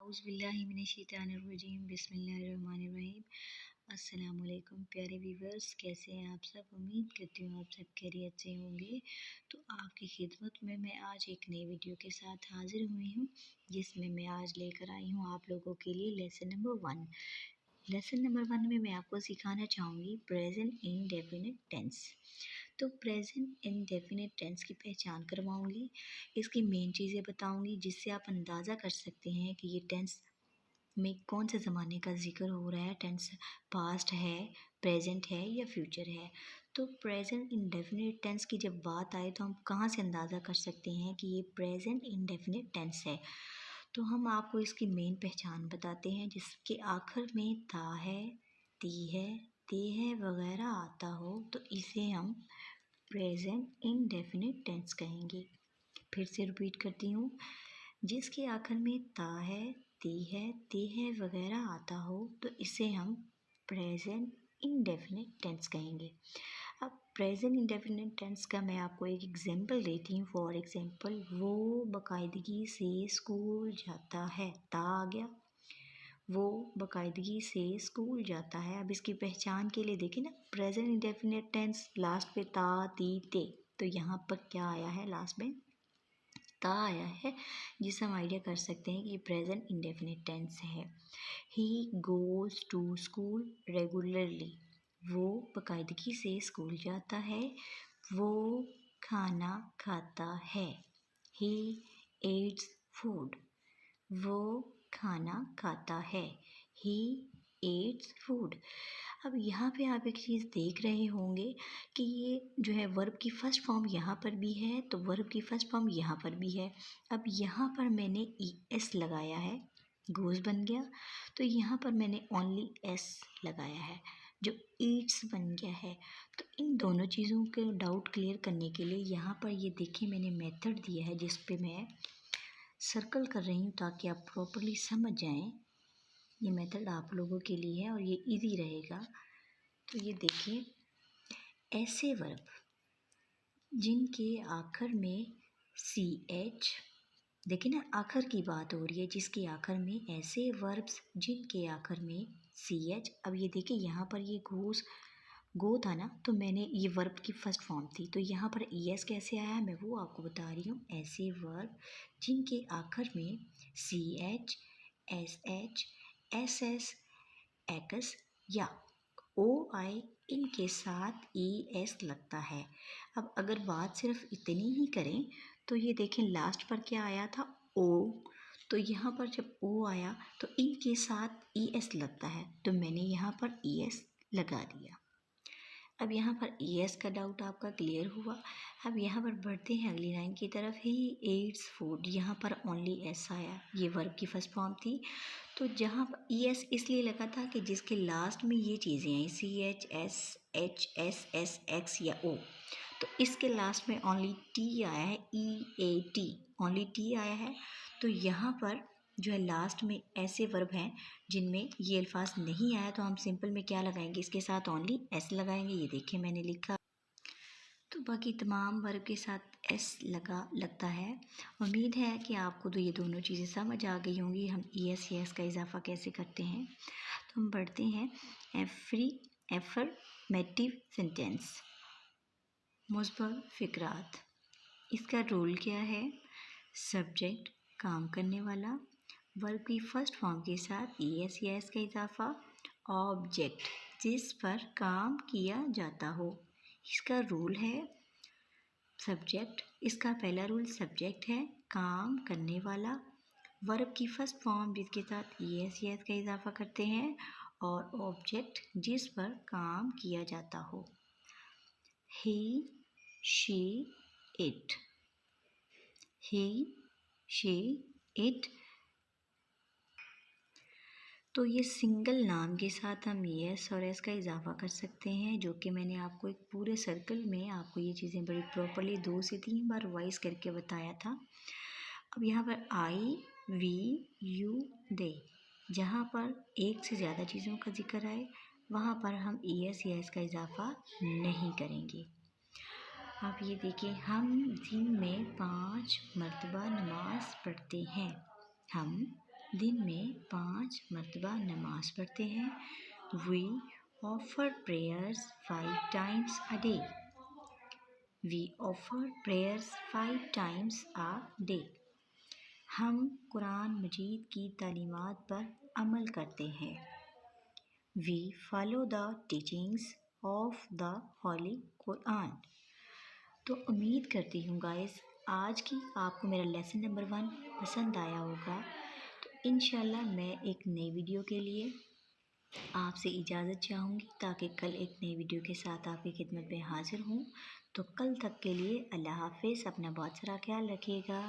औज़ुबिल्लाहिमिनश्शैतानिर्रजीम बिस्मिल्लाहिर्रहमानिर्रहीम। अस्सलाम वालेकुम प्यारे व्यूवर्स, कैसे हैं आप सब। उम्मीद करती हूँ आप सब खैरियत से होंगे। तो आपकी खिदमत में मैं आज एक नई वीडियो के साथ हाजिर हुई हूँ, जिसमें मैं आज लेकर आई हूँ आप लोगों के लिए लेसन नंबर 1। लेसन नंबर 1 में मैं आपको सिखाना चाहूँगी प्रेजेंट इंडेफिनिट टेंस। तो प्रेजेंट इंडेफिनिट टेंस की पहचान करवाऊँगी, इसकी मेन चीज़ें बताऊँगी, जिससे आप अंदाज़ा कर सकते हैं कि ये टेंस में कौन से ज़माने का ज़िक्र हो रहा है। टेंस पास्ट है, प्रेजेंट है या फ्यूचर है। तो प्रेजेंट इंडेफिनिट टेंस की जब बात आए तो हम कहाँ से अंदाज़ा कर सकते हैं कि ये प्रेजेंट इंडेफिनिट टेंस है। तो हम आपको इसकी मेन पहचान बताते हैं, जिसके आखिर में ता है, ती है, ते है वगैरह आता हो तो इसे हम प्रेजेंट इंडेफिनिट टेंस कहेंगे। फिर से रिपीट करती हूँ, जिसके आखिर में ता है, ती है, ते है वगैरह आता हो तो इसे हम प्रेजेंट इंडेफिनिट टेंस कहेंगे। अब प्रेजेंट इंडेफिनिट टेंस का मैं आपको एक एग्जांपल देती हूँ। फॉर एग्जांपल, वो बाकायदगी से स्कूल जाता है। ता आ गया, वो बाकायदगी से स्कूल जाता है। अब इसकी पहचान के लिए देखें ना, प्रेजेंट इंडेफिनिट टेंस लास्ट पे ता, ती, ते, तो यहाँ पर क्या आया है, लास्ट में ता आया है, जिससे हम आइडिया कर सकते हैं कि ये प्रेजेंट इंडेफिनिट टेंस है। He goes to school regularly. वो बाकायदगी से स्कूल जाता है। वो खाना खाता है। ही एट्स फूड। वो खाना खाता है। ही एट्स फूड। अब यहाँ पे आप एक चीज़ देख रहे होंगे कि ये जो है वर्ब की फर्स्ट फॉर्म यहाँ पर भी है, तो वर्ब की फर्स्ट फॉर्म यहाँ पर भी है। अब यहाँ पर मैंने ई एस लगाया है, गोज़ बन गया, तो यहाँ पर मैंने ओनली एस लगाया है जो ईट्स बन गया है। तो इन दोनों चीज़ों के डाउट क्लियर करने के लिए यहाँ पर ये देखिए मैंने मेथड दिया है, जिस पे मैं सर्कल कर रही हूँ ताकि आप प्रॉपरली समझ जाएं। ये मेथड आप लोगों के लिए है और ये इजी रहेगा। तो ये देखिए, ऐसे वर्ब जिनके आखिर में सी एच, देखिए ना आखिर की बात हो रही है, जिसके आखिर में, ऐसे वर्ब्स जिनके आखिर में सी एच। अब ये देखिए यहाँ पर ये घोष गो था ना, तो मैंने ये वर्ब की फर्स्ट फॉर्म थी, तो यहाँ पर ई एस कैसे आया मैं वो आपको बता रही हूँ। ऐसे वर्ब जिनके आखिर में C H, S H, S S, X या ओ आई इनके साथ ई एस लगता है। अब अगर बात सिर्फ इतनी ही करें तो ये देखें लास्ट पर क्या आया था, ओ, तो यहाँ पर जब ओ आया तो इनके साथ ई एस लगता है, तो मैंने यहाँ पर ई एस लगा दिया। अब यहाँ पर ई एस का डाउट आपका क्लियर हुआ। अब यहाँ पर बढ़ते हैं अगली लाइन की तरफ। ही एट्स फूड, यहाँ पर ओनली एस आया, ये वर्ब की फर्स्ट फॉर्म थी, तो जहाँ पर ई एस इसलिए लगा था कि जिसके लास्ट में ये चीज़ें आई, C H, S H, S S, X या ओ, तो इसके लास्ट में ओनली टी आया है, ई ए टी, ओनली टी आया है। तो यहाँ पर जो है लास्ट में ऐसे वर्ब हैं जिनमें ये अल्फाज नहीं आया, तो हम सिंपल में क्या लगाएंगे, इसके साथ ओनली एस लगाएंगे। ये देखिए मैंने लिखा, तो बाकी तमाम वर्ब के साथ एस लगता है। उम्मीद है कि आपको तो ये दोनों चीज़ें समझ आ गई होंगी, हम ई एस या एस का इजाफा कैसे करते हैं। तो हम बढ़ते हैं एफर्मेटिव सेंटेंस, मुस्बत फ़िक्रात। इसका रूल क्या है, सब्जेक्ट काम करने वाला, वर्ब की फर्स्ट फॉर्म के साथ ई एस या एस का इजाफा, ऑब्जेक्ट जिस पर काम किया जाता हो। इसका रूल है सब्जेक्ट, इसका पहला रूल सब्जेक्ट है, काम करने वाला, वर्ब की फर्स्ट फॉर्म जिसके साथ ई एस या एस का इजाफा करते हैं, और ऑब्जेक्ट जिस पर काम किया जाता हो। He, she, it. He, she, it, तो ये सिंगल नाम के साथ हम एस और एस का इजाफा कर सकते हैं, जो कि मैंने आपको एक पूरे सर्कल में आपको ये चीज़ें बड़ी प्रॉपरली 2 से 3 बार वाइज करके बताया था। अब यहाँ पर आई, वी, यू, दे, जहाँ पर एक से ज़्यादा चीज़ों का जिक्र आए वहाँ पर हम ई एस या एस का इजाफा नहीं करेंगे। आप ये देखिए, हम दिन में 5 मरतबा नमाज पढ़ते हैं। हम दिन में 5 मरतबा नमाज पढ़ते हैं। We offer prayers 5 times a day. We offer prayers 5 times a day. हम कुरान मजीद की तालीमात पर अमल करते हैं। We follow the teachings of the Holy Quran. तो उम्मीद करती हूँ गाइस आज की आपको मेरा लेसन नंबर 1 पसंद आया होगा। तो इंशाल्लाह मैं एक नई वीडियो के लिए आपसे इजाज़त चाहूँगी ताकि कल एक नई वीडियो के साथ आपकी खिदमत में हाज़िर हूँ। तो कल तक के लिए अल्लाह हाफ़िज़। अपना बहुत सारा ख्याल रखिएगा।